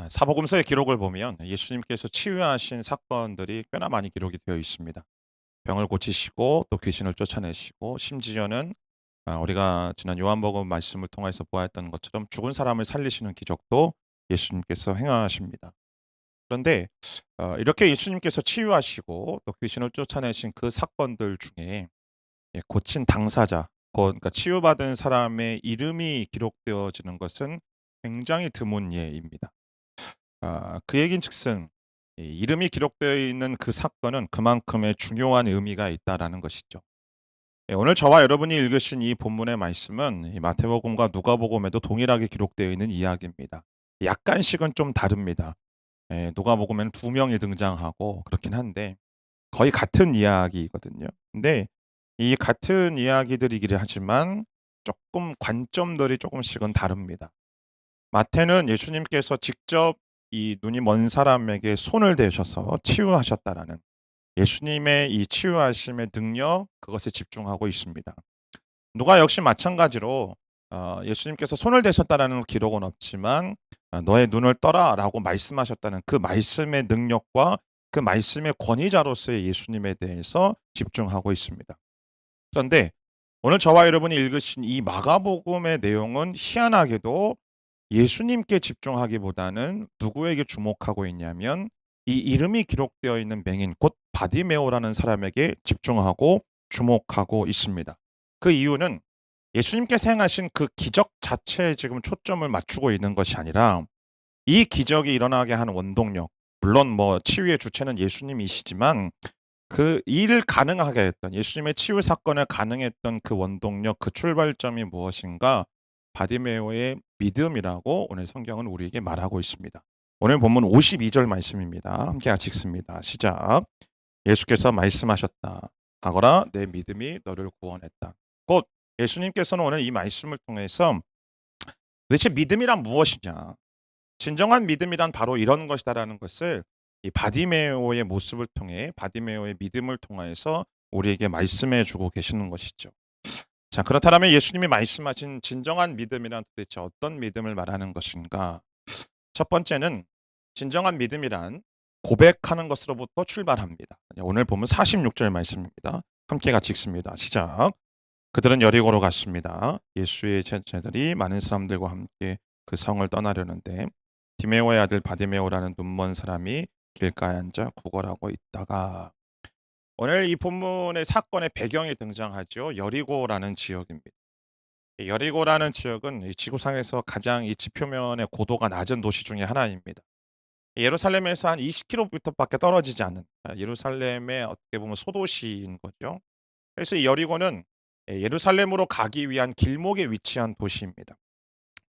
사복음서의 기록을 보면 예수님께서 치유하신 사건들이 꽤나 많이 기록이 되어 있습니다. 병을 고치시고 또 귀신을 쫓아내시고 심지어는 우리가 지난 요한복음 말씀을 통해서 보았던 것처럼 죽은 사람을 살리시는 기적도 예수님께서 행하십니다. 그런데 이렇게 예수님께서 치유하시고 또 귀신을 쫓아내신 그 사건들 중에 고친 당사자, 그러니까 치유받은 사람의 이름이 기록되어지는 것은 굉장히 드문 예입니다. 그 얘긴즉슨 이 이름이 기록되어 있는 그 사건은 그만큼의 중요한 의미가 있다라는 것이죠. 오늘 저와 여러분이 읽으신 이 본문의 말씀은 이 마태복음과 누가복음에도 동일하게 기록되어 있는 이야기입니다. 약간씩은 좀 다릅니다. 누가복음에는 두 명이 등장하고 그렇긴 한데 거의 같은 이야기거든요. 근데 이 같은 이야기들이기는 하지만 조금 관점들이 조금씩은 다릅니다. 마태는 예수님께서 직접 이 눈이 먼 사람에게 손을 대셔서 치유하셨다라는 예수님의 이 치유하심의 능력, 그것에 집중하고 있습니다. 누가 역시 마찬가지로 예수님께서 손을 대셨다라는 기록은 없지만 너의 눈을 떠라라고 말씀하셨다는 그 말씀의 능력과 그 말씀의 권위자로서의 예수님에 대해서 집중하고 있습니다. 그런데 오늘 저와 여러분이 읽으신 이 마가복음의 내용은 희한하게도 예수님께 집중하기보다는 누구에게 주목하고 있냐면 이 이름이 기록되어 있는 맹인 곧 바디메오라는 사람에게 집중하고 주목하고 있습니다. 그 이유는 예수님께서 행하신 그 기적 자체에 지금 초점을 맞추고 있는 것이 아니라 이 기적이 일어나게 하는 원동력, 물론 뭐 치유의 주체는 예수님이시지만 그 일을 가능하게 했던 예수님의 치유 사건을 가능했던 그 원동력, 그 출발점이 무엇인가? 바디메오의 믿음이라고 오늘 성경은 우리에게 말하고 있습니다. 오늘 본문 52절 말씀입니다. 함께 같이 읽습니다. 시작. 예수께서 말씀하셨다. 가거라, 내 믿음이 너를 구원했다. 곧 예수님께서는 오늘 이 말씀을 통해서 도대체 믿음이란 무엇이냐? 진정한 믿음이란 바로 이런 것이다라는 것을 이 바디메오의 모습을 통해 바디메오의 믿음을 통해서 우리에게 말씀해 주고 계시는 것이죠. 자, 그렇다면 예수님이 말씀하신 진정한 믿음이란 도대체 어떤 믿음을 말하는 것인가? 첫 번째는 진정한 믿음이란 고백하는 것으로부터 출발합니다. 오늘 보면 46절 말씀입니다. 함께 같이 읽습니다. 시작. 그들은 여리고로 갔습니다. 예수의 제자들이 많은 사람들과 함께 그 성을 떠나려는데 디메오의 아들 바디메오라는 눈먼 사람이 길가에 앉아 구걸하고 있다가 오늘 이 본문의 사건의 배경이 등장하죠. 여리고라는 지역입니다. 이 여리고라는 지역은 이 지구상에서 가장 이 지표면의 고도가 낮은 도시 중에 하나입니다. 예루살렘에서 한 20km밖에 떨어지지 않은 예루살렘의 어떻게 보면 소도시인 거죠. 그래서 이 여리고는 예루살렘으로 가기 위한 길목에 위치한 도시입니다.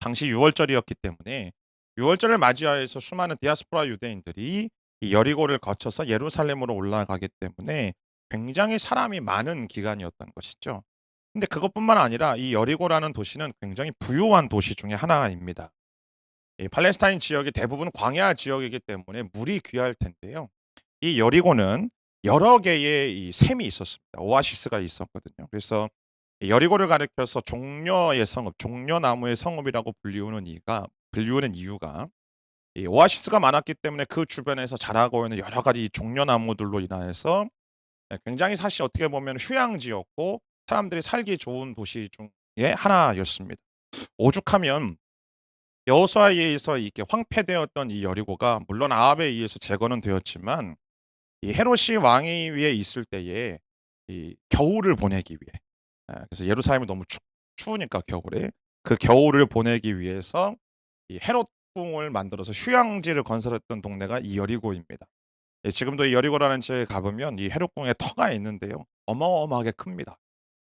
당시 6월절이었기 때문에 6월절을 맞이하여서 수많은 디아스포라 유대인들이 이 여리고를 거쳐서 예루살렘으로 올라가기 때문에 굉장히 사람이 많은 기간이었던 것이죠. 근데 그것뿐만 아니라 이 여리고라는 도시는 굉장히 부유한 도시 중에 하나입니다. 이 팔레스타인 지역이 대부분 광야 지역이기 때문에 물이 귀할 텐데요. 이 여리고는 여러 개의 이 샘이 있었습니다. 오아시스가 있었거든요. 그래서 이 여리고를 가리켜서 종려의 성읍, 종려나무의 성읍이라고 불리우는 이유가 이 오아시스가 많았기 때문에 그 주변에서 자라고 있는 여러 가지 종려나무들로 인하여서 굉장히 사실 어떻게 보면 휴양지였고 사람들이 살기 좋은 도시 중에 하나였습니다. 오죽하면 여호수아에 의해서 이렇게 황폐되었던 이 여리고가 물론 아합에 의해서 재건은 되었지만 이 헤롯이 왕위에 있을 때에 이 겨울을 보내기 위해 그래서 예루살렘이 너무 추우니까 겨울에 그 겨울을 보내기 위해서 이 헤롯궁을 만들어서 휴양지를 건설했던 동네가 이 여리고입니다. 지금도 이 여리고라는 지역에 가보면 이 헤롯궁에 터가 있는데요. 어마어마하게 큽니다.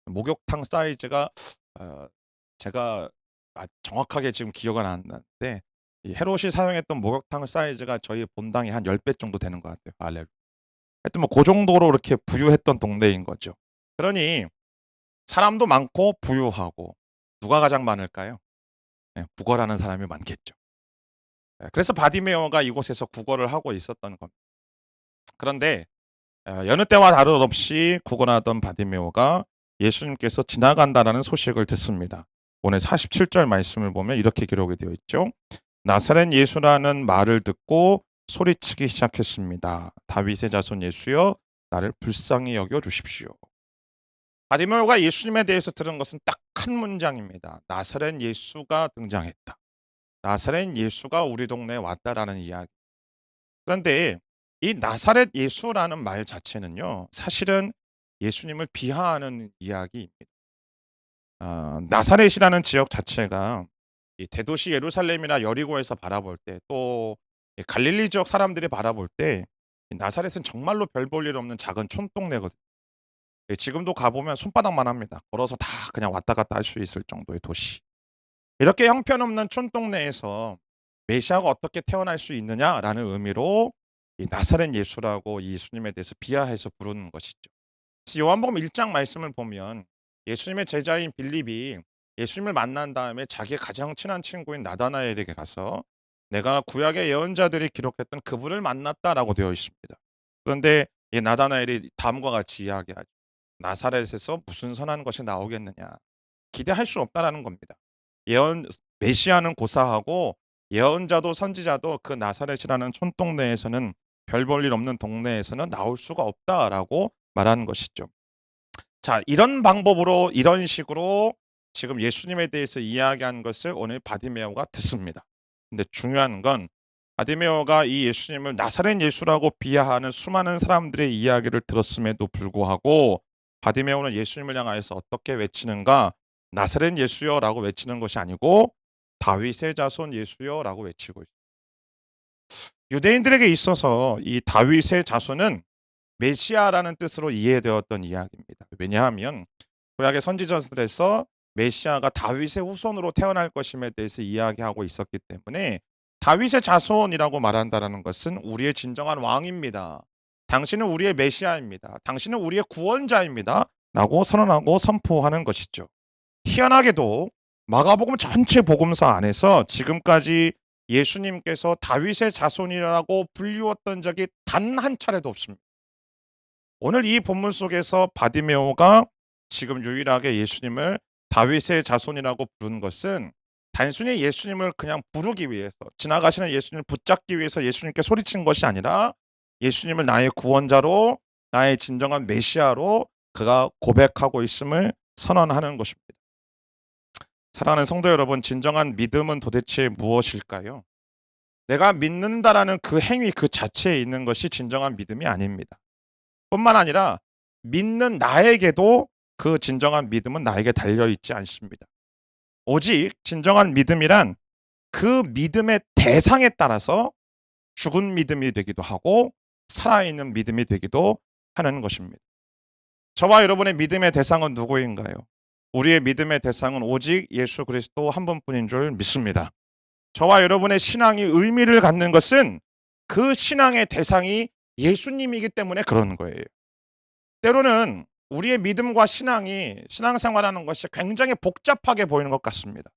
목욕탕 사이즈가 어 제가 정확하게 지금 기억은 안 나는데 이 헤롯이 사용했던 목욕탕 사이즈가 저희 본당의 한 10배 정도 되는 것 같아요. 하여튼 뭐 고 정도로 이렇게 부유했던 동네인 거죠. 그러니 사람도 많고 부유하고 누가 가장 많을까요? 구걸하는 사람이 많겠죠. 그래서 바디메오가 이곳에서 구걸을 하고 있었던 겁니다. 그런데 여느 때와 다름없이 구걸하던 바디메오가 예수님께서 지나간다라는 소식을 듣습니다. 오늘 47절 말씀을 보면 이렇게 기록이 되어 있죠. 나사렛 예수라는 말을 듣고 소리치기 시작했습니다. 다윗의 자손 예수여, 나를 불쌍히 여겨 주십시오. 바디메오가 예수님에 대해서 들은 것은 딱 한 문장입니다. 나사렛 예수가 등장했다. 나사렛 예수가 우리 동네에 왔다라는 이야기. 그런데 이 나사렛 예수라는 말 자체는요, 사실은 예수님을 비하하는 이야기입니다. 나사렛이라는 지역 자체가 이 대도시 예루살렘이나 여리고에서 바라볼 때, 또 갈릴리 지역 사람들이 바라볼 때 나사렛은 정말로 별 볼 일 없는 작은 촌동네거든요. 지금도 가보면 손바닥만 합니다. 걸어서 다 그냥 왔다 갔다 할 수 있을 정도의 도시. 이렇게 형편없는 촌동네에서 메시아가 어떻게 태어날 수 있느냐라는 의미로 이 나사렛 예수라고 예수님에 대해서 비하해서 부르는 것이죠. 그래서 요한복음 1장 말씀을 보면 예수님의 제자인 빌립이 예수님을 만난 다음에 자기의 가장 친한 친구인 나다나엘에게 가서 내가 구약의 예언자들이 기록했던 그분을 만났다라고 되어 있습니다. 그런데 이 나다나엘이 다음과 같이 이야기하죠. 나사렛에서 무슨 선한 것이 나오겠느냐. 기대할 수 없다라는 겁니다. 예언 메시아는 고사하고 예언자도 선지자도 그 나사렛이라는 촌동네에서는 별 볼 일 없는 동네에서는 나올 수가 없다라고 말하는 것이죠. 자, 이런 방법으로 이런 식으로 지금 예수님에 대해서 이야기한 것을 오늘 바디메오가 듣습니다. 근데 중요한 건 바디메오가 이 예수님을 나사렛 예수라고 비하하는 수많은 사람들의 이야기를 들었음에도 불구하고 바디메오는 예수님을 향하여서 어떻게 외치는가? 나사렛 예수여라고 외치는 것이 아니고 다윗의 자손 예수여라고 외치고 있습니다. 유대인들에게 있어서 이 다윗의 자손은 메시아라는 뜻으로 이해되었던 이야기입니다. 왜냐하면 구약의 선지자들에서 메시아가 다윗의 후손으로 태어날 것임에 대해서 이야기하고 있었기 때문에 다윗의 자손이라고 말한다는 것은 우리의 진정한 왕입니다. 당신은 우리의 메시아입니다. 당신은 우리의 구원자입니다. 라고 선언하고 선포하는 것이죠. 희한하게도 마가복음 전체 복음서 안에서 지금까지 예수님께서 다윗의 자손이라고 불리웠던 적이 단 한 차례도 없습니다. 오늘 이 본문 속에서 바디메오가 지금 유일하게 예수님을 다윗의 자손이라고 부른 것은 단순히 예수님을 그냥 부르기 위해서, 지나가시는 예수님을 붙잡기 위해서 예수님께 소리친 것이 아니라 예수님을 나의 구원자로, 나의 진정한 메시아로 그가 고백하고 있음을 선언하는 것입니다. 사랑하는 성도 여러분, 진정한 믿음은 도대체 무엇일까요? 내가 믿는다라는 그 행위 그 자체에 있는 것이 진정한 믿음이 아닙니다. 뿐만 아니라 믿는 나에게도 그 진정한 믿음은 나에게 달려있지 않습니다. 오직 진정한 믿음이란 그 믿음의 대상에 따라서 죽은 믿음이 되기도 하고 살아있는 믿음이 되기도 하는 것입니다. 저와 여러분의 믿음의 대상은 누구인가요? 우리의 믿음의 대상은 오직 예수 그리스도 한 분뿐인 줄 믿습니다. 저와 여러분의 신앙이 의미를 갖는 것은 그 신앙의 대상이 예수님이기 때문에 그런 거예요. 때로는 우리의 믿음과 신앙이, 신앙생활하는 것이 굉장히 복잡하게 보이는 것 같습니다.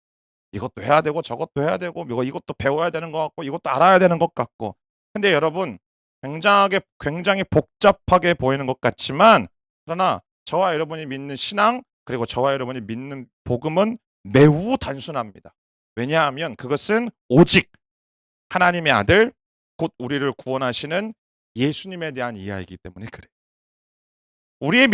이것도 해야 되고 저것도 해야 되고 이것도 배워야 되는 것 같고 이것도 알아야 되는 것 같고. 근데 여러분, 굉장히 복잡하게 보이는 것 같지만 그러나 저와 여러분이 믿는 신앙, 그리고 저와 여러분이 믿는 복음은 매우 단순합니다. 왜냐하면 그것은 오직 하나님의 아들, 곧 우리를 구원하시는 예수님에 대한 이야기이기 때문에 그래요. 우리의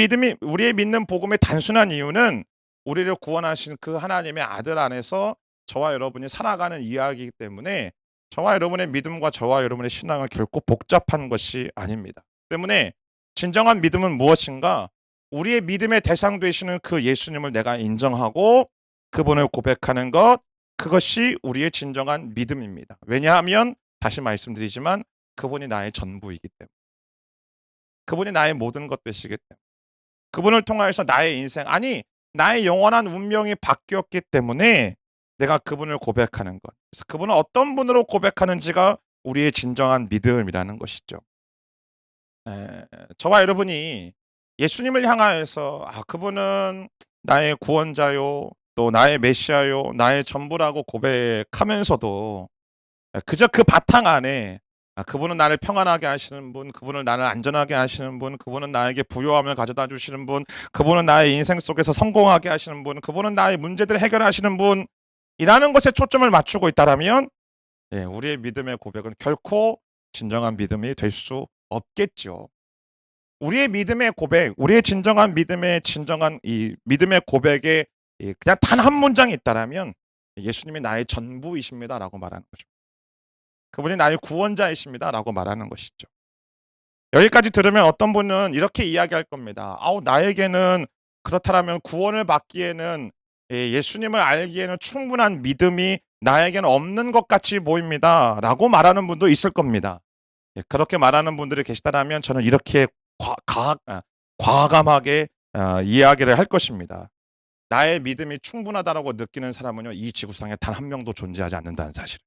믿는 복음의 단순한 이유는 우리를 구원하신 그 하나님의 아들 안에서 저와 여러분이 살아가는 이야기이기 때문에 저와 여러분의 믿음과 저와 여러분의 신앙은 결코 복잡한 것이 아닙니다. 때문에 진정한 믿음은 무엇인가? 우리의 믿음의 대상 되시는 그 예수님을 내가 인정하고 그분을 고백하는 것, 그것이 우리의 진정한 믿음입니다. 왜냐하면 다시 말씀드리지만 그분이 나의 전부이기 때문에, 그분이 나의 모든 것 되시기 때문에, 그분을 통하여서 나의 인생, 아니 나의 영원한 운명이 바뀌었기 때문에 내가 그분을 고백하는 것. 그래서 그분은 어떤 분으로 고백하는지가 우리의 진정한 믿음이라는 것이죠. 저와 여러분이 예수님을 향하여서 그분은 나의 구원자요, 또 나의 메시아요, 나의 전부라고 고백하면서도 그저 그 바탕 안에 그분은 나를 평안하게 하시는 분, 그분은 나를 안전하게 하시는 분, 그분은 나에게 부요함을 가져다 주시는 분, 그분은 나의 인생 속에서 성공하게 하시는 분, 그분은 나의 문제들을 해결하시는 분이라는 것에 초점을 맞추고 있다라면 예, 우리의 믿음의 고백은 결코 진정한 믿음이 될 수 없겠죠. 우리의 믿음의 고백, 우리의 진정한 믿음의 진정한 이 믿음의 고백에 그냥 단 한 문장이 있다라면 예수님이 나의 전부이십니다라고 말하는 거죠. 그분이 나의 구원자이십니다라고 말하는 것이죠. 여기까지 들으면 어떤 분은 이렇게 이야기할 겁니다. 아우, 나에게는 그렇다라면 구원을 받기에는 예수님을 알기에는 충분한 믿음이 나에게는 없는 것 같이 보입니다라고 말하는 분도 있을 겁니다. 예, 그렇게 말하는 분들이 계시다라면 저는 이렇게 과감하게 이야기를 할 것입니다. 나의 믿음이 충분하다라고 느끼는 사람은요, 이 지구상에 단 한 명도 존재하지 않는다는 사실.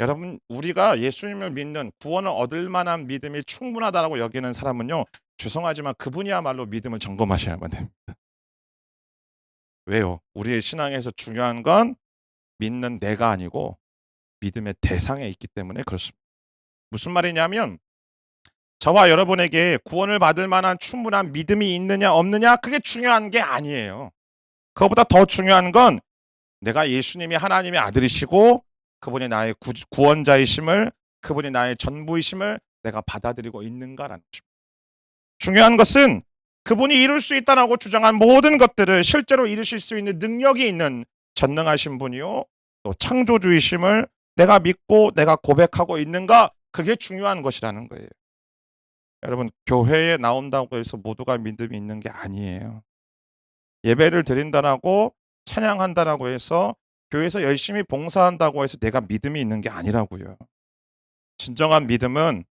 여러분, 우리가 예수님을 믿는 구원을 얻을 만한 믿음이 충분하다라고 여기는 사람은요, 죄송하지만 그분이야말로 믿음을 점검하셔야만 됩니다. 왜요? 우리의 신앙에서 중요한 건 믿는 내가 아니고 믿음의 대상에 있기 때문에 그렇습니다. 무슨 말이냐면 저와 여러분에게 구원을 받을 만한 충분한 믿음이 있느냐 없느냐 그게 중요한 게 아니에요. 그것보다 더 중요한 건 내가 예수님이 하나님의 아들이시고 그분이 나의 구원자이심을, 그분이 나의 전부이심을 내가 받아들이고 있는가라는 것입니다. 중요한 것은 그분이 이룰 수 있다라고 주장한 모든 것들을 실제로 이루실 수 있는 능력이 있는 전능하신 분이요, 또 창조주이심을 내가 믿고 내가 고백하고 있는가, 그게 중요한 것이라는 거예요. 여러분, 교회에 나온다고 해서 모두가 믿음이 있는 게 아니에요. 예배를 드린다라고, 찬양한다라고 해서, 교회에서 열심히 봉사한다고 해서 내가 믿음이 있는 게 아니라고요. 진정한 믿음은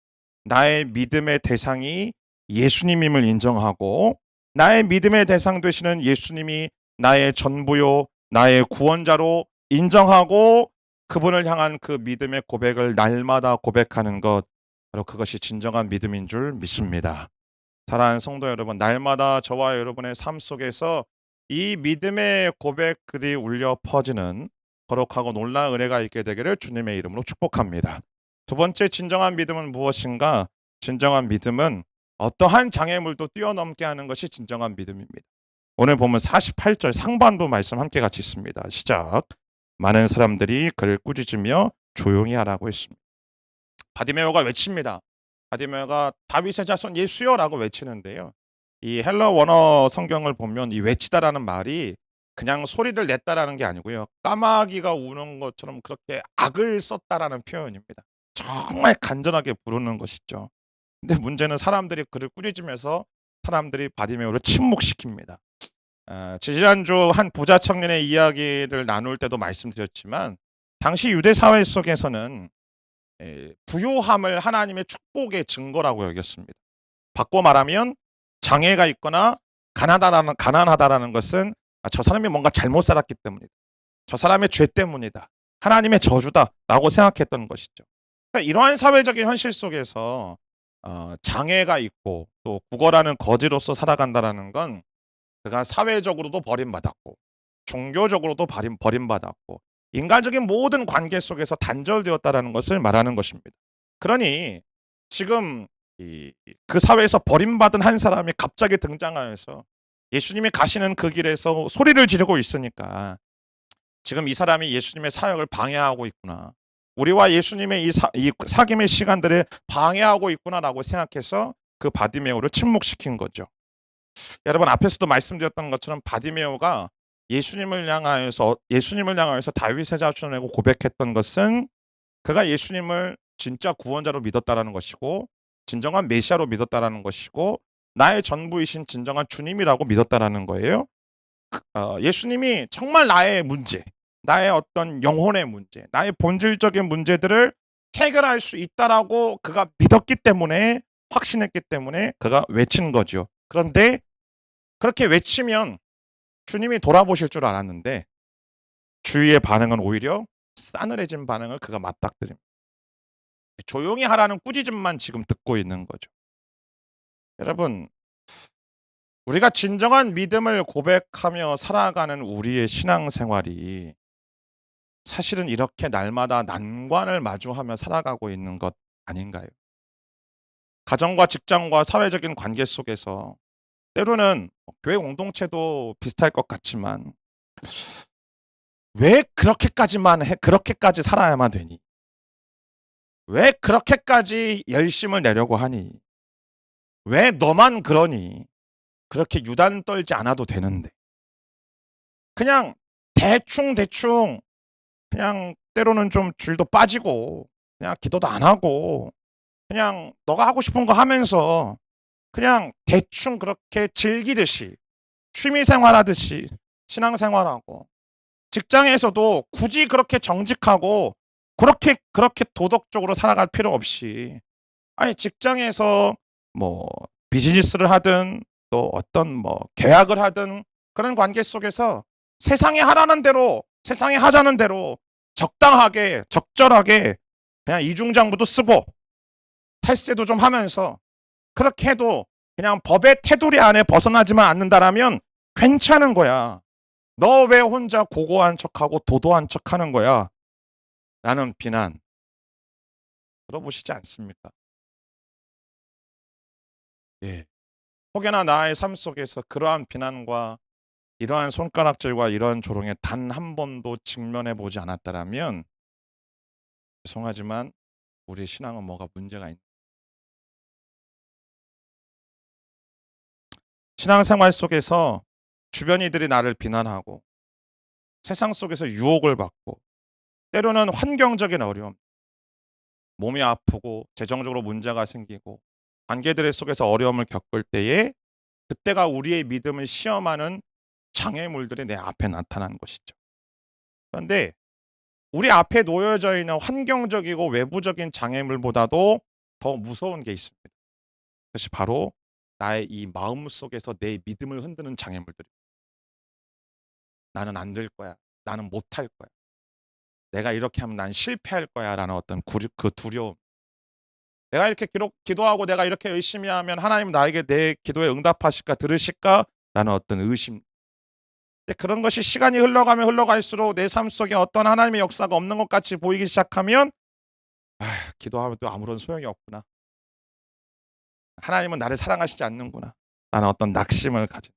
나의 믿음의 대상이 예수님임을 인정하고 나의 믿음의 대상 되시는 예수님이 나의 전부요, 나의 구원자로 인정하고 그분을 향한 그 믿음의 고백을 날마다 고백하는 것, 바로 그것이 진정한 믿음인 줄 믿습니다. 사랑하는 성도 여러분, 날마다 저와 여러분의 삶 속에서 이 믿음의 고백들이 울려 퍼지는 거룩하고 놀라운 은혜가 있게 되기를 주님의 이름으로 축복합니다. 두 번째 진정한 믿음은 무엇인가? 진정한 믿음은 어떠한 장애물도 뛰어넘게 하는 것이 진정한 믿음입니다. 오늘 보면 48절 상반부 말씀 함께 같이 있습니다. 시작. 많은 사람들이 그를 꾸짖으며 조용히 하라고 했습니다. 바디메오가 외칩니다. 바디메오가 다윗의 자손 예수여라고 외치는데요. 이 헬러 원어 성경을 보면 이 외치다라는 말이 그냥 소리를 냈다라는 게 아니고요. 까마귀가 우는 것처럼 그렇게 악을 썼다라는 표현입니다. 정말 간절하게 부르는 것이죠. 근데 문제는 사람들이 그를 꾸짖으면서 사람들이 바디메오를 침묵시킵니다. 지지난주 한 부자 청년의 이야기를 나눌 때도 말씀드렸지만 당시 유대 사회 속에서는 부요함을 하나님의 축복의 증거라고 여겼습니다. 바꿔 말하면 장애가 있거나 가난하다라는 것은 저 사람이 뭔가 잘못 살았기 때문이다. 저 사람의 죄 때문이다. 하나님의 저주다라고 생각했던 것이죠. 그러니까 이러한 사회적인 현실 속에서 장애가 있고 또 구걸하는 거지로서 살아간다라는 건 그가 사회적으로도 버림받았고 종교적으로도 버림받았고 인간적인 모든 관계 속에서 단절되었다라는 것을 말하는 것입니다. 그러니 지금 그 사회에서 버림받은 한 사람이 갑자기 등장하여서 예수님이 가시는 그 길에서 소리를 지르고 있으니까 지금 이 사람이 예수님의 사역을 방해하고 있구나. 우리와 예수님의 이 사귐의 시간들을 방해하고 있구나라고 생각해서 그 바디메오를 침묵시킨 거죠. 여러분, 앞에서도 말씀드렸던 것처럼 바디메오가 예수님을 향하여서 다윗의 자손이라고 고백했던 것은 그가 예수님을 진짜 구원자로 믿었다라는 것이고 진정한 메시아로 믿었다라는 것이고 나의 전부이신 진정한 주님이라고 믿었다라는 거예요. 예수님이 정말 나의 문제, 나의 어떤 영혼의 문제, 나의 본질적인 문제들을 해결할 수 있다라고 그가 믿었기 때문에, 확신했기 때문에 그가 외친 거죠. 그런데 그렇게 외치면 주님이 돌아보실 줄 알았는데 주위의 반응은 오히려 싸늘해진 반응을 그가 맞닥뜨립니다. 조용히 하라는 꾸짖음만 지금 듣고 있는 거죠. 여러분, 우리가 진정한 믿음을 고백하며 살아가는 우리의 신앙생활이 사실은 이렇게 날마다 난관을 마주하며 살아가고 있는 것 아닌가요? 가정과 직장과 사회적인 관계 속에서 때로는 교회 공동체도 비슷할 것 같지만 왜 그렇게까지만 해? 그렇게까지 살아야만 되니? 왜 그렇게까지 열심을 내려고 하니? 왜 너만 그러니? 그렇게 유단 떨지 않아도 되는데. 그냥 대충 그냥 때로는 좀 줄도 빠지고 그냥 기도도 안 하고 그냥 너가 하고 싶은 거 하면서 그냥 대충 그렇게 즐기듯이 취미 생활하듯이 신앙생활하고 직장에서도 굳이 그렇게 정직하고 그렇게 도덕적으로 살아갈 필요 없이 아니 직장에서 뭐 비즈니스를 하든 또 어떤 뭐 계약을 하든 그런 관계 속에서 세상에 하라는 대로 세상에 하자는 대로 적당하게 적절하게 그냥 이중장부도 쓰고 탈세도 좀 하면서 그렇게 해도 그냥 법의 테두리 안에 벗어나지만 않는다라면 괜찮은 거야. 너 왜 혼자 고고한 척하고 도도한 척하는 거야? 라는 비난 들어보시지 않습니까? 예. 혹여나 나의 삶 속에서 그러한 비난과 이러한 손가락질과 이러한 조롱에 단 한 번도 직면해 보지 않았다라면 죄송하지만 우리 신앙은 뭐가 문제가 있는 신앙생활 속에서 주변 이들이 나를 비난하고 세상 속에서 유혹을 받고 때로는 환경적인 어려움, 몸이 아프고 재정적으로 문제가 생기고 관계들 속에서 어려움을 겪을 때에 그때가 우리의 믿음을 시험하는 장애물들이 내 앞에 나타나는 것이죠. 그런데 우리 앞에 놓여져 있는 환경적이고 외부적인 장애물보다도 더 무서운 게 있습니다. 그것이 바로 나의 이 마음 속에서 내 믿음을 흔드는 장애물들이에요. 나는 안 될 거야. 나는 못할 거야. 내가 이렇게 하면 난 실패할 거야라는 어떤 그 두려움. 내가 이렇게 기도하고 내가 이렇게 열심히 하면 하나님 나에게 내 기도에 응답하실까 들으실까라는 어떤 의심. 근데 그런 것이 시간이 흘러가면 흘러갈수록 내 삶 속에 어떤 하나님의 역사가 없는 것 같이 보이기 시작하면 기도하면 또 아무런 소용이 없구나. 하나님은 나를 사랑하시지 않는구나. 라는 어떤 낙심을 가진.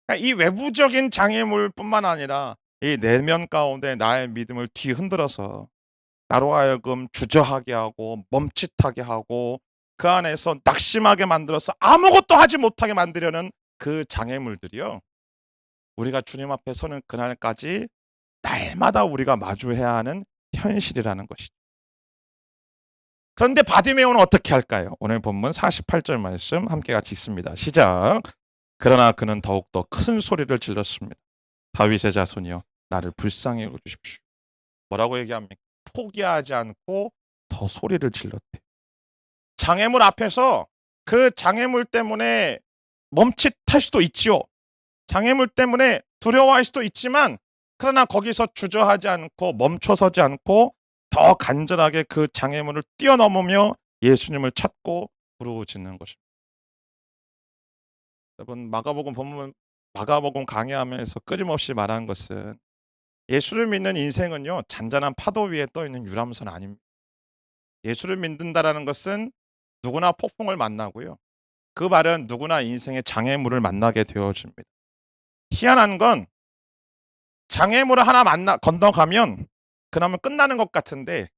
그러니까 이 외부적인 장애물뿐만 아니라 이 내면 가운데 나의 믿음을 뒤흔들어서 나로 하여금 주저하게 하고 멈칫하게 하고 그 안에서 낙심하게 만들어서 아무것도 하지 못하게 만들려는 그 장애물들이요. 우리가 주님 앞에 서는 그날까지 날마다 우리가 마주해야 하는 현실이라는 것이죠. 그런데 바디메오는 어떻게 할까요? 오늘 본문 48절 말씀 함께 같이 읽습니다. 시작. 그러나 그는 더욱더 큰 소리를 질렀습니다. 다윗의 자손이여 나를 불쌍히 여겨주십시오. 뭐라고 얘기합니까? 포기하지 않고 더 소리를 질렀대. 장애물 앞에서 그 장애물 때문에 멈칫할 수도 있지요. 장애물 때문에 두려워할 수도 있지만 그러나 거기서 주저하지 않고 멈춰서지 않고 더 간절하게 그 장애물을 뛰어넘으며 예수님을 찾고 부르짖는 것입니다. 여러분 마가복음 본문 마가복음 강해하면서 끊임없이 말하는 것은 예수를 믿는 인생은요 잔잔한 파도 위에 떠 있는 유람선 아닙니다. 예수를 믿는다라는 것은 누구나 폭풍을 만나고요. 그 말은 누구나 인생의 장애물을 만나게 되어집니다. 희한한 건 장애물을 하나 건너가면 그러면 끝나는 것 같은데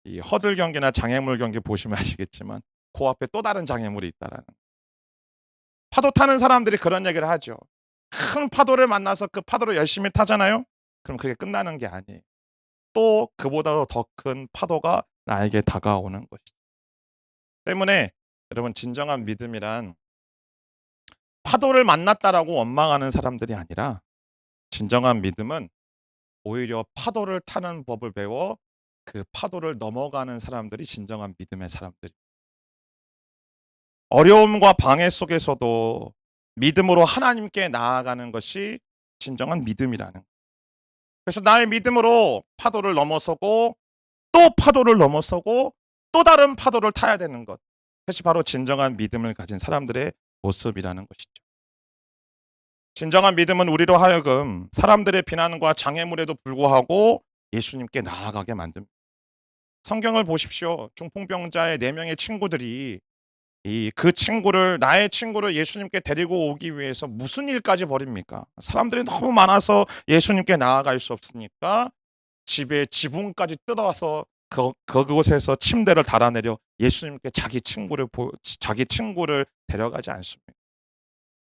이 허들 경기나 장애물 경기 보시면 아시겠지만 그 앞에 또 다른 장애물이 있다라는. 파도 타는 사람들이 그런 얘기를 하죠. 큰 파도를 만나서 그 파도를 열심히 타잖아요. 그럼 그게 끝나는 게 아니에요. 또 그보다 더 큰 파도가 나에게 다가오는 것이죠. 때문에 여러분 진정한 믿음이란 파도를 만났다라고 원망하는 사람들이 아니라 진정한 믿음은 오히려 파도를 타는 법을 배워 그 파도를 넘어가는 사람들이 진정한 믿음의 사람들이. 어려움과 방해 속에서도 믿음으로 하나님께 나아가는 것이 진정한 믿음이라는. 그래서 나의 믿음으로 파도를 넘어서고 또 파도를 넘어서고 또 다른 파도를 타야 되는 것. 그것이 바로 진정한 믿음을 가진 사람들의 모습이라는 것이죠. 진정한 믿음은 우리로 하여금 사람들의 비난과 장애물에도 불구하고 예수님께 나아가게 만듭니다. 성경을 보십시오. 중풍병자의 4명의 친구들이 그 친구를 나의 친구를 예수님께 데리고 오기 위해서 무슨 일까지 벌입니까? 사람들이 너무 많아서 예수님께 나아갈 수 없으니까 집에 지붕까지 뜯어서 그곳에서 침대를 달아내려 예수님께 자기 친구를 데려가지 않습니다.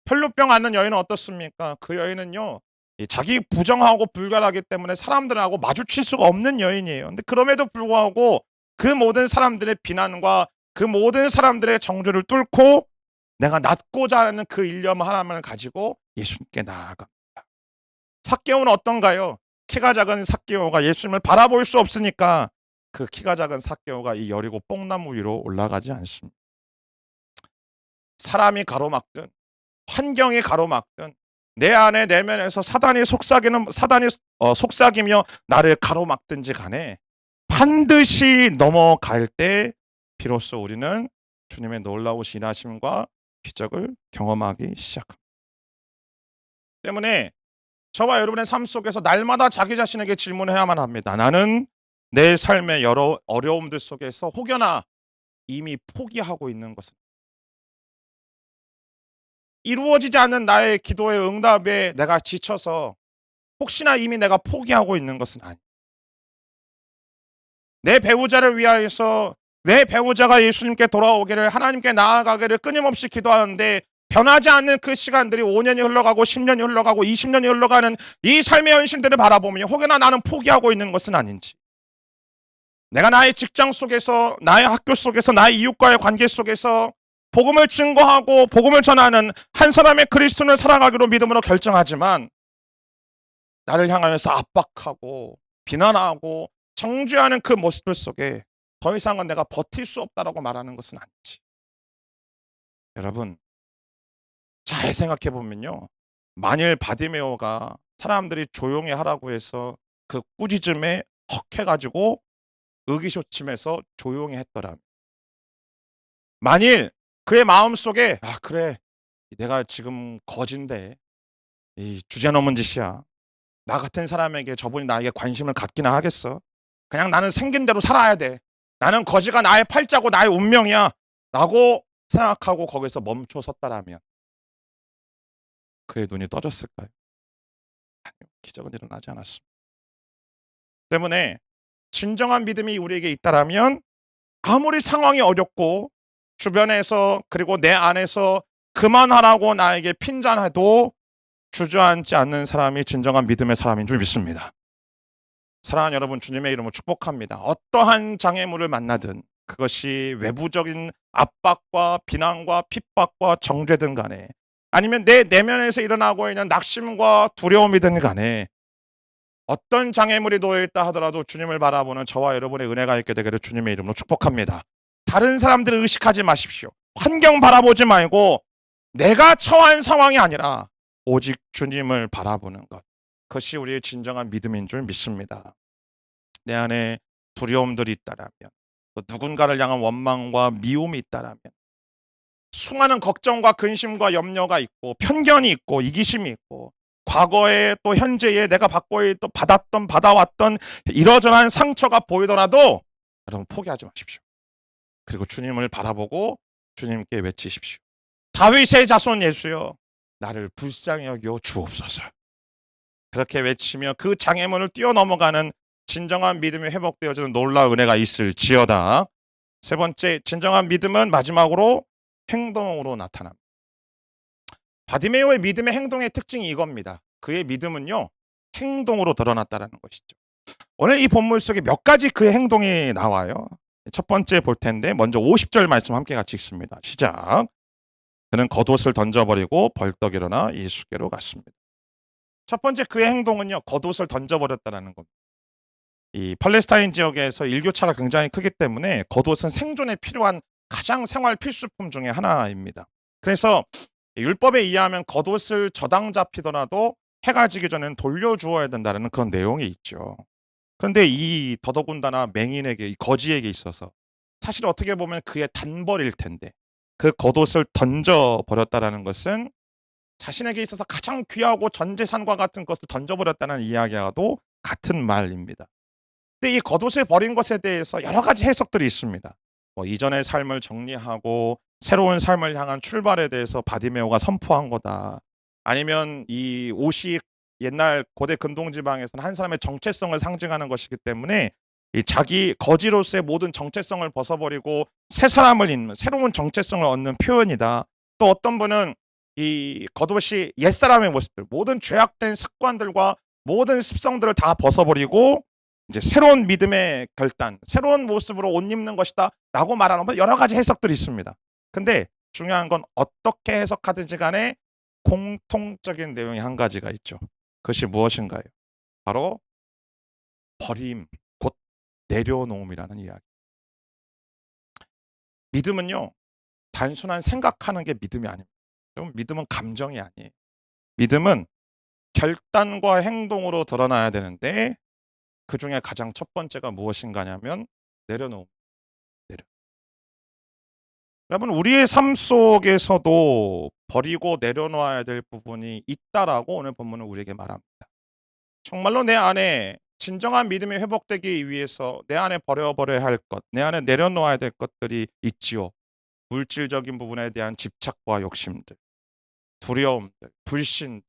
혈루병 앓는 여인은 어떻습니까? 그 여인은요, 자기 부정하고 불결하기 때문에 사람들하고 마주칠 수가 없는 여인이에요. 근데 그럼에도 불구하고 그 모든 사람들의 비난과 그 모든 사람들의 정죄를 뚫고 내가 낫고자 하는 그 일념 하나만을 가지고 예수님께 나아갑니다. 삭개오는 어떤가요? 키가 작은 삭개오가 예수님을 바라볼 수 없으니까 그 키가 작은 삭개오가 이 여리고 뽕나무 위로 올라가지 않습니다. 사람이 가로막든 환경이 가로막든 내 안에 내면에서 사단이 속삭이며 나를 가로막든지 간에 반드시 넘어갈 때 비로소 우리는 주님의 놀라우신 인하심과 기적을 경험하기 시작합니다. 때문에 저와 여러분의 삶 속에서 날마다 자기 자신에게 질문해야만 합니다. 나는 내 삶의 여러 어려움들 속에서 혹여나 이미 포기하고 있는 것은, 이루어지지 않는 나의 기도의 응답에 내가 지쳐서 혹시나 이미 내가 포기하고 있는 것은 아니. 내 배우자를 위하여서 내 배우자가 예수님께 돌아오기를, 하나님께 나아가기를 끊임없이 기도하는데 변하지 않는 그 시간들이 5년이 흘러가고 10년이 흘러가고 20년이 흘러가는 이 삶의 현실들을 바라보며 혹여나 나는 포기하고 있는 것은 아닌지, 내가 나의 직장 속에서, 나의 학교 속에서, 나의 이웃과의 관계 속에서 복음을 증거하고 복음을 전하는 한 사람의 그리스도인을 살아가기로 믿음으로 결정하지만 나를 향하여서 압박하고 비난하고 정죄하는 그 모습들 속에 더 이상은 내가 버틸 수 없다라고 말하는 것은 아니지. 여러분, 잘 생각해 보면요, 만일 바디메오가 사람들이 조용히 하라고 해서 그 꾸짖음에 헉해가지고 의기소침해서 조용히 했더라면, 만일 그의 마음속에 그래, 내가 지금 거진데 이 주제넘은 짓이야, 나 같은 사람에게 저분이 나에게 관심을 갖기나 하겠어, 그냥 나는 생긴 대로 살아야 돼, 나는 거지가 나의 팔자고 나의 운명이야 라고 생각하고 거기서 멈춰 섰다라면 그의 눈이 떠졌을까요? 아니요, 기적은 일어나지 않았습니다. 때문에 진정한 믿음이 우리에게 있다라면 아무리 상황이 어렵고 주변에서 그리고 내 안에서 그만하라고 나에게 핀잔해도 주저앉지 않는 사람이 진정한 믿음의 사람인 줄 믿습니다. 사랑하는 여러분, 주님의 이름으로 축복합니다. 어떠한 장애물을 만나든, 그것이 외부적인 압박과 비난과 핍박과 정죄든 간에, 아니면 내 내면에서 일어나고 있는 낙심과 두려움이든 간에, 어떤 장애물이 놓여있다 하더라도 주님을 바라보는 저와 여러분의 은혜가 있게 되기를 주님의 이름으로 축복합니다. 다른 사람들을 의식하지 마십시오. 환경 바라보지 말고 내가 처한 상황이 아니라 오직 주님을 바라보는 것, 그것이 우리의 진정한 믿음인 줄 믿습니다. 내 안에 두려움들이 있다라면, 또 누군가를 향한 원망과 미움이 있다라면, 수많은 걱정과 근심과 염려가 있고 편견이 있고 이기심이 있고 과거에 또 현재에 내가 받아왔던 이러저러한 상처가 보이더라도 여러분 포기하지 마십시오. 그리고 주님을 바라보고 주님께 외치십시오. 다윗의 자손 예수여, 나를 불쌍히 여겨 주옵소서. 그렇게 외치며 그 장애물을 뛰어넘어가는 진정한 믿음이 회복되어지는 놀라운 은혜가 있을지어다. 세 번째, 진정한 믿음은 마지막으로 행동으로 나타납니다. 바디메오의 믿음의 행동의 특징이 이겁니다. 그의 믿음은요, 행동으로 드러났다는 것이죠. 오늘 이 본문 속에 몇 가지 그의 행동이 나와요. 첫 번째 볼 텐데, 먼저 50절 말씀 함께 같이 읽습니다. 시작. 그는 겉옷을 던져버리고 벌떡 일어나 예수께로 갔습니다. 첫 번째 그의 행동은요, 겉옷을 던져버렸다는 겁니다. 이 팔레스타인 지역에서 일교차가 굉장히 크기 때문에 겉옷은 생존에 필요한 가장 생활 필수품 중에 하나입니다. 그래서 율법에 의하면 겉옷을 저당 잡히더라도 해가 지기 전에는 돌려주어야 된다는 그런 내용이 있죠. 그런데 이 더더군다나 맹인에게, 이 거지에게 있어서 사실 어떻게 보면 그의 단벌일 텐데 그 겉옷을 던져버렸다는 것은 자신에게 있어서 가장 귀하고 전 재산과 같은 것을 던져버렸다는 이야기와도 같은 말입니다. 근데 이 겉옷을 버린 것에 대해서 여러 가지 해석들이 있습니다. 이전의 삶을 정리하고 새로운 삶을 향한 출발에 대해서 바디메오가 선포한 거다. 아니면 이 옷이 옛날 고대 근동 지방에서는 한 사람의 정체성을 상징하는 것이기 때문에 이 자기 거지로서의 모든 정체성을 벗어버리고 새 사람을 잇는 새로운 정체성을 얻는 표현이다. 또 어떤 분은 이 겉옷이 옛사람의 모습들, 모든 죄악된 습관들과 모든 습성들을 다 벗어버리고 이제 새로운 믿음의 결단, 새로운 모습으로 옷 입는 것이다라고 말하는 여러 가지 해석들이 있습니다. 근데 중요한 건 어떻게 해석하든지 간에 공통적인 내용이 한 가지가 있죠. 그것이 무엇인가요? 바로 버림, 곧 내려놓음이라는 이야기. 믿음은요, 단순한 생각하는 게 믿음이 아닙니다. 믿음은 감정이 아니에요. 믿음은 결단과 행동으로 드러나야 되는데 그 중에 가장 첫 번째가 무엇인가냐면 내려놓음. 내려. 여러분 우리의 삶 속에서도 버리고 내려놓아야 될 부분이 있다라고 오늘 본문은 우리에게 말합니다. 정말로 내 안에 진정한 믿음이 회복되기 위해서 내 안에 버려버려야 할 것, 내 안에 내려놓아야 될 것들이 있지요. 물질적인 부분에 대한 집착과 욕심들, 두려움들, 불신,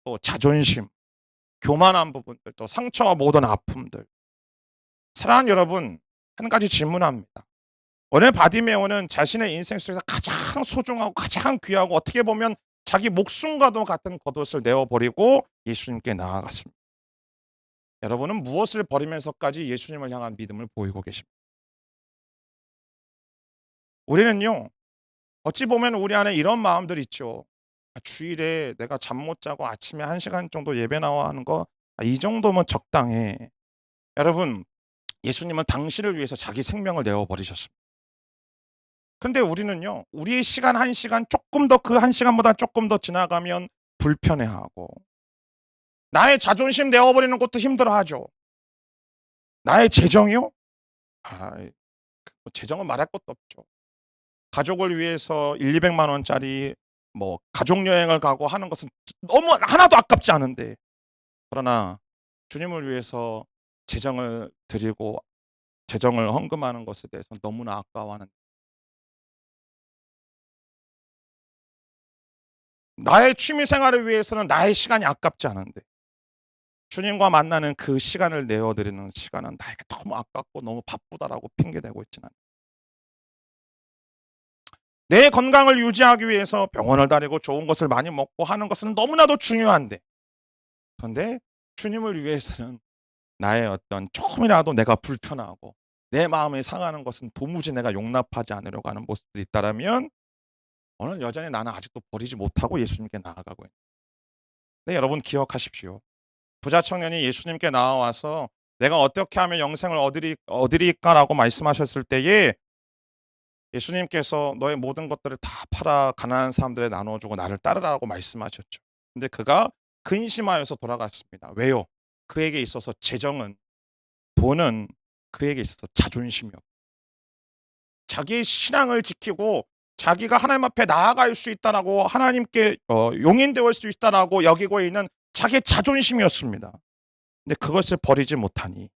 또 자존심, 교만한 부분들, 또 상처와 모든 아픔들. 사랑하는 여러분, 한 가지 질문합니다. 오늘 바디메오는 자신의 인생 속에서 가장 소중하고 가장 귀하고 어떻게 보면 자기 목숨과도 같은 겉옷을 내어버리고 예수님께 나아갔습니다. 여러분은 무엇을 버리면서까지 예수님을 향한 믿음을 보이고 계십니까? 우리는요, 어찌 보면 우리 안에 이런 마음들이 있죠. 주일에 내가 잠 못 자고 아침에 1시간 정도 예배 나와 하는 거, 이 정도면 적당해. 여러분, 예수님은 당신을 위해서 자기 생명을 내어버리셨습니다. 근데 우리는요, 우리의 시간 1시간 조금 더 그 1시간보다 조금 더 지나가면 불편해하고, 나의 자존심 내어버리는 것도 힘들어하죠. 나의 재정이요? 아, 재정은 말할 것도 없죠. 가족을 위해서 1,200만 원짜리 뭐 가족 여행을 가고 하는 것은 너무 하나도 아깝지 않은데, 그러나 주님을 위해서 재정을 드리고 재정을 헌금하는 것에 대해서 너무나 아까워하는, 나의 취미 생활을 위해서는 나의 시간이 아깝지 않은데 주님과 만나는 그 시간을 내어 드리는 시간은 나에게 너무 아깝고 너무 바쁘다라고 핑계대고 있지는, 내 건강을 유지하기 위해서 병원을 다니고 좋은 것을 많이 먹고 하는 것은 너무나도 중요한데, 그런데 주님을 위해서는 나의 어떤 조금이라도 내가 불편하고 내 마음이 상하는 것은 도무지 내가 용납하지 않으려고 하는 모습들이 있다라면 오늘 여전히 나는 아직도 버리지 못하고 예수님께 나아가고 있는. 네, 여러분 기억하십시오. 부자 청년이 예수님께 나와서 내가 어떻게 하면 영생을 얻으리까라고 말씀하셨을 때에 예수님께서 너의 모든 것들을 다 팔아 가난한 사람들에 나눠주고 나를 따르라고 말씀하셨죠. 근데 그가 근심하여서 돌아갔습니다. 왜요? 그에게 있어서 재정은, 돈은 그에게 있어서 자존심이요. 자기의 신앙을 지키고 자기가 하나님 앞에 나아갈 수 있다라고 하나님께 용인되어 수 있다라고 여기고 있는 자기의 자존심이었습니다. 근데 그것을 버리지 못하니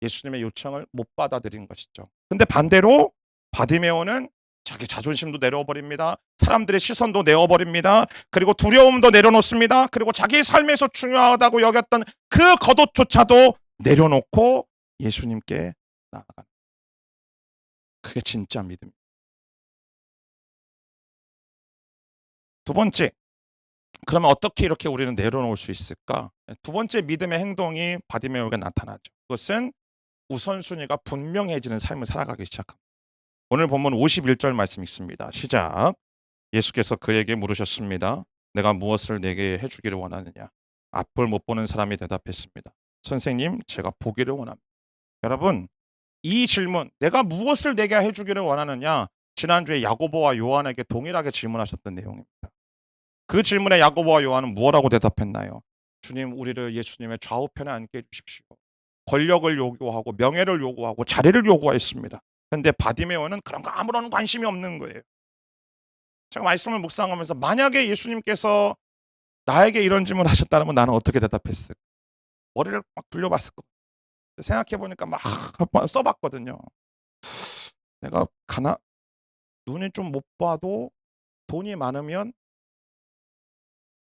예수님의 요청을 못 받아들인 것이죠. 근데 반대로 바디메오는 자기 자존심도 내려버립니다. 사람들의 시선도 내어버립니다. 그리고 두려움도 내려놓습니다. 그리고 자기 삶에서 중요하다고 여겼던 그 겉옷조차도 내려놓고 예수님께 나아가는. 그게 진짜 믿음입니다. 두 번째, 그러면 어떻게 이렇게 우리는 내려놓을 수 있을까? 두 번째 믿음의 행동이 바디메오에게 나타나죠. 그것은 우선순위가 분명해지는 삶을 살아가기 시작합니다. 오늘 본문 51절 말씀 있습니다. 시작. 예수께서 그에게 물으셨습니다. 내가 무엇을 내게 해주기를 원하느냐? 앞을 못 보는 사람이 대답했습니다. 선생님, 제가 보기를 원합니다. 여러분, 이 질문, 내가 무엇을 내게 해주기를 원하느냐? 지난주에 야고보와 요한에게 동일하게 질문하셨던 내용입니다. 그 질문에 야고보와 요한은 무엇라고 대답했나요? 주님, 우리를 예수님의 좌우편에 앉게 해주십시오. 권력을 요구하고 명예를 요구하고 자리를 요구했습니다. 그런데 바디메오는 그런 거 아무런 관심이 없는 거예요. 제가 말씀을 묵상하면서 만약에 예수님께서 나에게 이런 질문을 하셨다면 나는 어떻게 대답했을까? 머리를 막 굴려봤을 거예요. 생각해 보니까 막 써봤거든요. 내가 눈이 좀 못 봐도 돈이 많으면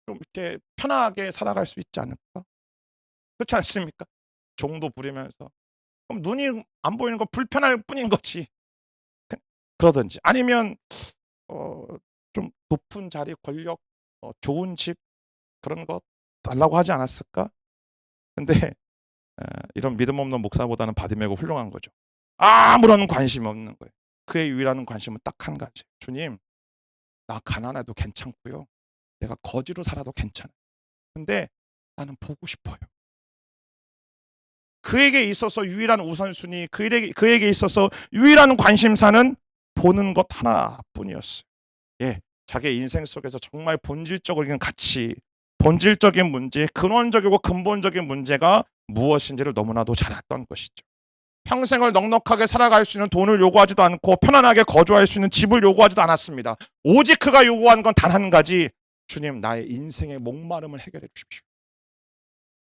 좀 이렇게 편하게 살아갈 수 있지 않을까? 그렇지 않습니까? 종도 부리면서. 그럼 눈이 안 보이는 건 불편할 뿐인 거지. 그 그러든지 아니면 어 좀 높은 자리, 권력, 좋은 집 그런 거 달라고 하지 않았을까? 근데 이런 믿음 없는 목사보다는 바디메고 훌륭한 거죠. 아무런 관심이 없는 거예요. 그의 유일한 관심은 딱 한 가지. 주님, 나 가난해도 괜찮고요. 내가 거지로 살아도 괜찮아요. 근데 나는 보고 싶어요. 그에게 있어서 유일한 우선순위, 그에게 있어서 유일한 관심사는 보는 것 하나뿐이었어요. 예, 자기의 인생 속에서 정말 본질적인 가치, 본질적인 문제, 근원적이고 근본적인 문제가 무엇인지를 너무나도 잘 알았던 것이죠. 평생을 넉넉하게 살아갈 수 있는 돈을 요구하지도 않고 편안하게 거주할 수 있는 집을 요구하지도 않았습니다. 오직 그가 요구한 건 단 한 가지. 주님, 나의 인생의 목마름을 해결해 주십시오.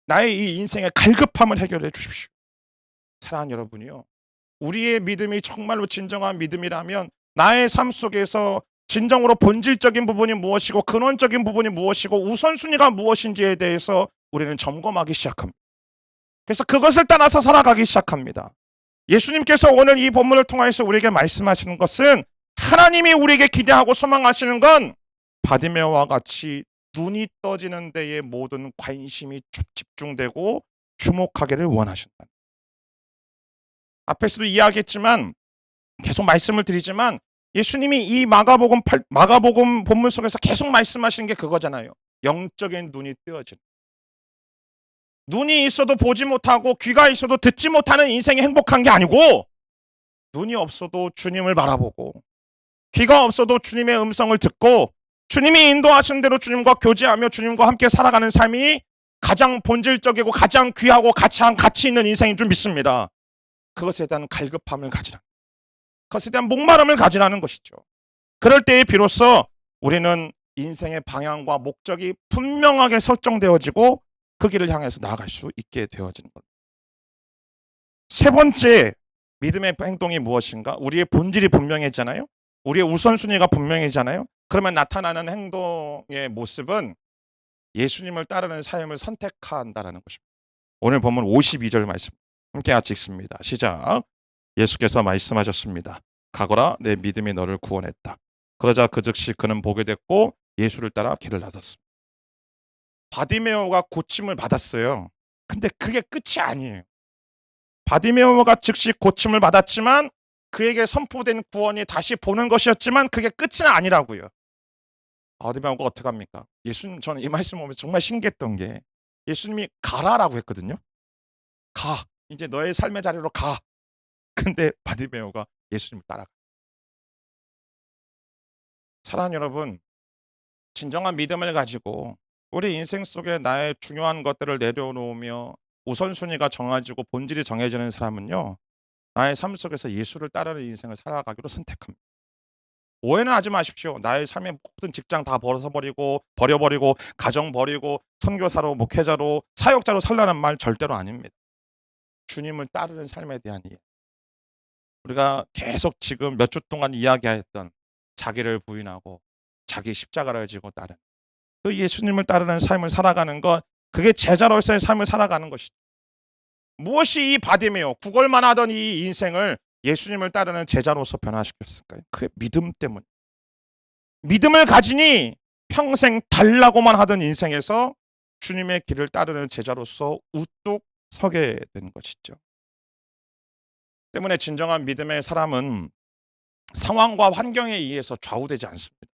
나의 이 인생의 갈급함을 해결해 주십시오. 사랑하는 여러분이요. 우리의 믿음이 정말로 진정한 믿음이라면 나의 삶 속에서 진정으로 본질적인 부분이 무엇이고 근원적인 부분이 무엇이고 우선순위가 무엇인지에 대해서 우리는 점검하기 시작합니다. 그래서 그것을 따라서 살아가기 시작합니다. 예수님께서 오늘 이 본문을 통해서 우리에게 말씀하시는 것은 하나님이 우리에게 기대하고 소망하시는 건 바디메오와 같이 눈이 떠지는 데에 모든 관심이 집중되고 주목하기를 원하신다. 앞에서도 이야기했지만 계속 말씀을 드리지만 예수님이 이 마가복음 본문 속에서 계속 말씀하시는 게 그거잖아요. 영적인 눈이 뜨어지는. 눈이 있어도 보지 못하고 귀가 있어도 듣지 못하는 인생이 행복한 게 아니고 눈이 없어도 주님을 바라보고 귀가 없어도 주님의 음성을 듣고 주님이 인도하시는 대로 주님과 교제하며 주님과 함께 살아가는 삶이 가장 본질적이고 가장 귀하고 가장 가치 있는 인생인 줄 믿습니다. 그것에 대한 갈급함을 가지라. 그것에 대한 목마름을 가지라는 것이죠. 그럴 때에 비로소 우리는 인생의 방향과 목적이 분명하게 설정되어지고 그 길을 향해서 나아갈 수 있게 되어지는 겁니다. 세 번째 믿음의 행동이 무엇인가? 우리의 본질이 분명해지잖아요. 우리의 우선순위가 분명해지잖아요. 그러면 나타나는 행동의 모습은 예수님을 따르는 삶을 선택한다라는 것입니다. 오늘 본문 52절 말씀 함께 같이 읽습니다. 시작. 예수께서 말씀하셨습니다. 가거라, 내 믿음이 너를 구원했다. 그러자 그 즉시 그는 보게 됐고 예수를 따라 길을 나섰습니다. 바디메오가 고침을 받았어요. 근데 그게 끝이 아니에요. 바디메오가 즉시 고침을 받았지만 그에게 선포된 구원이 다시 보는 것이었지만 그게 끝은 아니라고요. 바디메오가 어떻게 합니까? 예수님, 저는 이 말씀 보면서 정말 신기했던 게 예수님이 가라라고 했거든요. 가. 이제 너의 삶의 자리로 가. 근데 바디메오가 예수님을 따라가. 사랑하는 여러분, 진정한 믿음을 가지고 우리 인생 속에 나의 중요한 것들을 내려놓으며 우선순위가 정해지고 본질이 정해지는 사람은요, 나의 삶 속에서 예수를 따르는 인생을 살아가기로 선택합니다. 오해는 하지 마십시오. 나의 삶의 모든 직장 다 버려버리고 가정 버리고 선교사로 목회자로 사역자로 살라는 말 절대로 아닙니다. 주님을 따르는 삶에 대한 이해. 우리가 계속 지금 몇 주 동안 이야기했던 자기를 부인하고 자기 십자가를 지고 따르는 그 예수님을 따르는 삶을 살아가는 것, 그게 제자로서의 삶을 살아가는 것이죠. 무엇이 이 바디메오 구걸만 하던 이 인생을 예수님을 따르는 제자로서 변화시켰을까요? 그의 믿음 때문. 믿음을 가지니 평생 달라고만 하던 인생에서 주님의 길을 따르는 제자로서 우뚝 서게 된 것이죠. 때문에 진정한 믿음의 사람은 상황과 환경에 의해서 좌우되지 않습니다.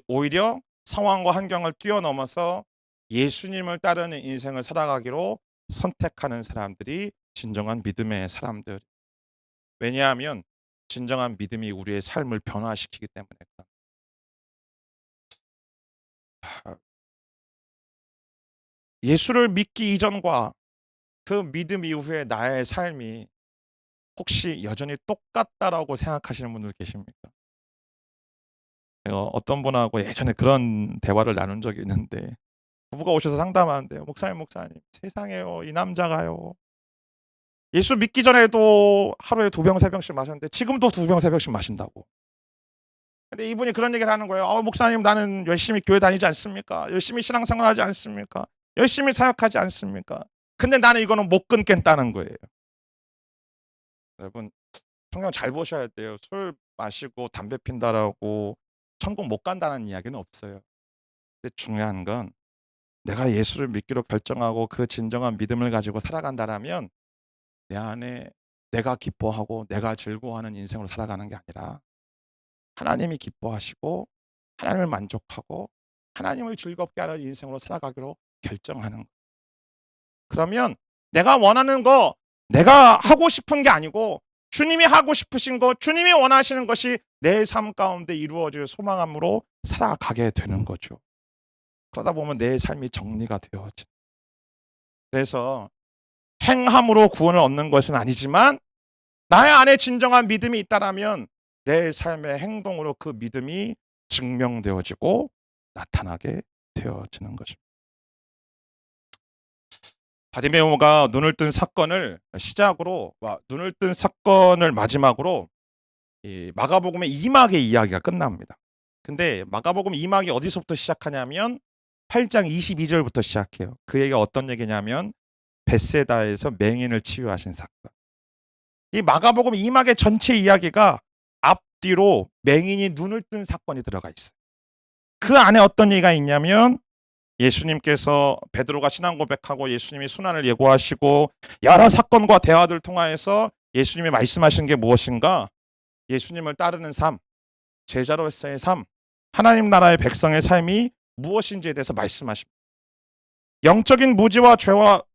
오히려 상황과 환경을 뛰어넘어서 예수님을 따르는 인생을 살아가기로 선택하는 사람들이 진정한 믿음의 사람들. 왜냐하면 진정한 믿음이 우리의 삶을 변화시키기 때문에 그렇습니다. 예수를 믿기 이전과 그 믿음 이후의 나의 삶이 혹시 여전히 똑같다라고 생각하시는 분들 계십니까? 제가 어떤 분하고 예전에 그런 대화를 나눈 적이 있는데 부부가 오셔서 상담하는데요. 목사님, 세상에요. 이 남자가요. 예수 믿기 전에도 하루에 2병, 3병씩 마셨는데 지금도 2병, 3병씩 마신다고. 근데 이분이 그런 얘기를 하는 거예요. 목사님, 나는 열심히 교회 다니지 않습니까? 열심히 신앙생활 하지 않습니까? 열심히 사역하지 않습니까? 근데 나는 이거는 못 끊겠다는 거예요. 여러분, 성경 잘 보셔야 돼요. 술 마시고 담배 핀다라고 천국 못 간다는 이야기는 없어요. 근데 중요한 건 내가 예수를 믿기로 결정하고 그 진정한 믿음을 가지고 살아간다라면 내 안에 내가 기뻐하고 내가 즐거워하는 인생으로 살아가는 게 아니라 하나님이 기뻐하시고 하나님을 만족하고 하나님을 즐겁게 하는 인생으로 살아가기로 결정하는 거예요. 그러면 내가 원하는 거, 내가 하고 싶은 게 아니고 주님이 하고 싶으신 거, 주님이 원하시는 것이 내 삶 가운데 이루어질 소망함으로 살아가게 되는 거죠. 그러다 보면 내 삶이 정리가 되어져. 그래서 행함으로 구원을 얻는 것은 아니지만 나의 안에 진정한 믿음이 있다라면 내 삶의 행동으로 그 믿음이 증명되어지고 나타나게 되어지는 것입니다. 바디메오가 눈을 뜬 사건을 시작으로, 눈을 뜬 사건을 마지막으로 이 마가복음의 2막의 이야기가 끝납니다. 근데 마가복음 2막이 어디서부터 시작하냐면 8장 22절부터 시작해요. 그 얘기가 어떤 얘기냐면 벳세다에서 맹인을 치유하신 사건. 이 마가복음 2막의 전체 이야기가 앞뒤로 맹인이 눈을 뜬 사건이 들어가 있어요. 그 안에 어떤 얘기가 있냐면 예수님께서 베드로가 신앙 고백하고 예수님이 순환을 예고하시고 여러 사건과 대화들 통하여서 예수님이 말씀하신 게 무엇인가? 예수님을 따르는 삶, 제자로서의 삶, 하나님 나라의 백성의 삶이 무엇인지에 대해서 말씀하십니다. 영적인 무지와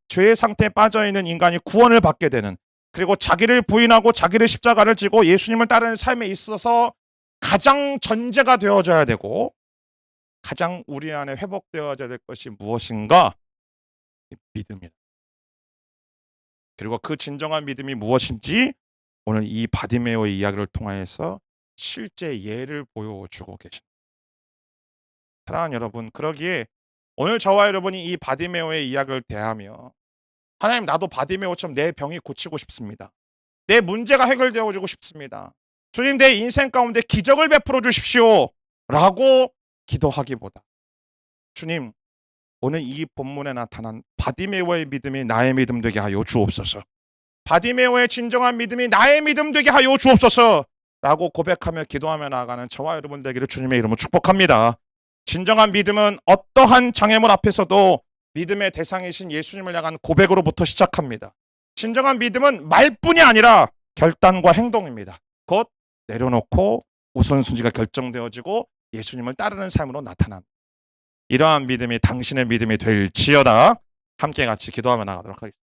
죄의 상태에 빠져있는 인간이 구원을 받게 되는, 그리고 자기를 부인하고 자기를 십자가를 지고 예수님을 따르는 삶에 있어서 가장 전제가 되어져야 되고 가장 우리 안에 회복되어져야 될 것이 무엇인가? 믿음이다. 그리고 그 진정한 믿음이 무엇인지 오늘 이 바디메오의 이야기를 통하여서 실제 예를 보여주고 계십니다. 사랑하는 여러분, 그러기에 오늘 저와 여러분이 이 바디메오의 이야기를 대하며 하나님, 나도 바디메오처럼 내 병이 고치고 싶습니다. 내 문제가 해결되어지고 싶습니다. 주님, 내 인생 가운데 기적을 베풀어 주십시오 라고 기도하기보다 주님, 오늘 이 본문에 나타난 바디메오의 믿음이 나의 믿음 되게 하여 주옵소서. 바디메오의 진정한 믿음이 나의 믿음 되게 하여 주옵소서 라고 고백하며 기도하며 나아가는 저와 여러분 되기를 주님의 이름으로 축복합니다. 진정한 믿음은 어떠한 장애물 앞에서도 믿음의 대상이신 예수님을 향한 고백으로부터 시작합니다. 진정한 믿음은 말뿐이 아니라 결단과 행동입니다. 곧 내려놓고 우선순위가 결정되어지고 예수님을 따르는 삶으로 나타납니다. 이러한 믿음이 당신의 믿음이 될지어다. 함께 같이 기도하며 나가도록 하겠습니다.